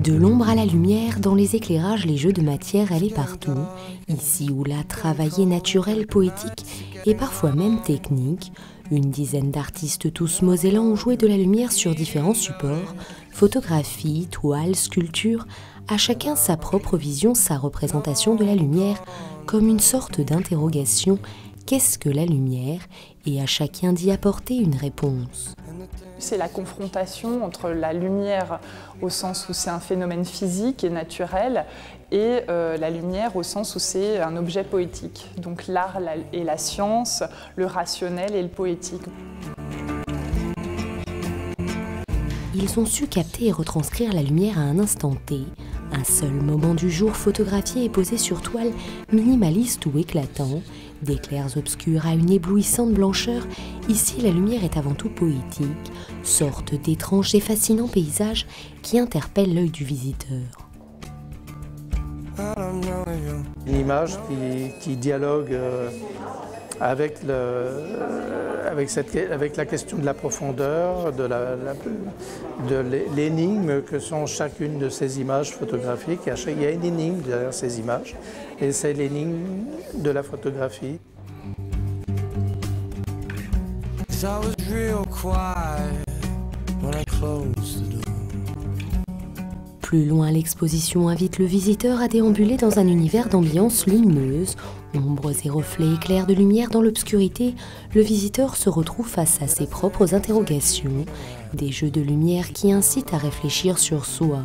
De l'ombre à la lumière, dans les éclairages, les jeux de matière, elle est partout. Ici ou là, travaillé naturel, poétique et parfois même technique. Une dizaine d'artistes tous mosellans ont joué de la lumière sur différents supports, photographies, toiles, sculptures, à chacun sa propre vision, sa représentation de la lumière, comme une sorte d'interrogation. Qu'est-ce que la lumière? Et à chacun d'y apporter une réponse. C'est la confrontation entre la lumière au sens où c'est un phénomène physique et naturel et la lumière au sens où c'est un objet poétique. Donc l'art et la science, le rationnel et le poétique. Ils ont su capter et retranscrire la lumière à un instant T, un seul moment du jour photographié et posé sur toile, minimaliste ou éclatant, des clairs obscurs à une éblouissante blancheur. Ici, la lumière est avant tout poétique, sorte d'étrange et fascinant paysage qui interpelle l'œil du visiteur. Une image qui dialogue avec la question de la profondeur, de l'énigme que sont chacune de ces images photographiques. Il y a une énigme derrière ces images, et c'est l'énigme de la photographie. Plus loin, l'exposition invite le visiteur à déambuler dans un univers d'ambiance lumineuse. Ombres et reflets éclairs de lumière dans l'obscurité, le visiteur se retrouve face à ses propres interrogations, des jeux de lumière qui incitent à réfléchir sur soi.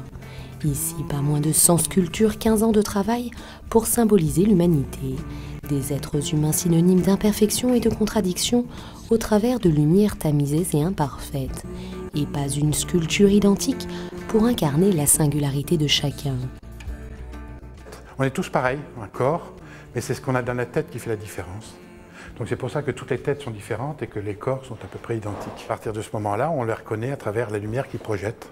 Ici, pas moins de 100 sculptures, 15 ans de travail pour symboliser l'humanité. Des êtres humains synonymes d'imperfection et de contradiction au travers de lumières tamisées et imparfaites. Et pas une sculpture identique pour incarner la singularité de chacun. On est tous pareils, un corps, mais c'est ce qu'on a dans la tête qui fait la différence. Donc c'est pour ça que toutes les têtes sont différentes et que les corps sont à peu près identiques. À partir de ce moment-là, on les reconnaît à travers la lumière qu'ils projettent.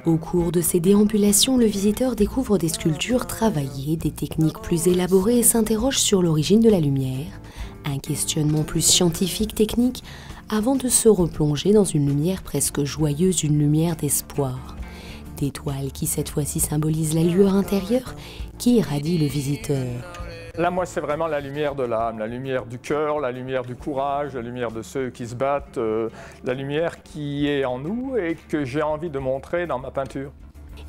Au cours de ces déambulations, le visiteur découvre des sculptures travaillées, des techniques plus élaborées et s'interroge sur l'origine de la lumière. Un questionnement plus scientifique, technique, avant de se replonger dans une lumière presque joyeuse, une lumière d'espoir. Des toiles qui cette fois-ci symbolisent la lueur intérieure qui irradie le visiteur. Là, moi, c'est vraiment la lumière de l'âme, la lumière du cœur, la lumière du courage, la lumière de ceux qui se battent, la lumière qui est en nous et que j'ai envie de montrer dans ma peinture.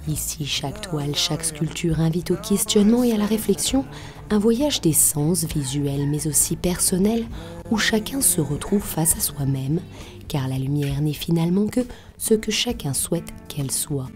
Ici, chaque toile, chaque sculpture invite au questionnement et à la réflexion, un voyage des sens visuels mais aussi personnels où chacun se retrouve face à soi-même, car la lumière n'est finalement que ce que chacun souhaite qu'elle soit.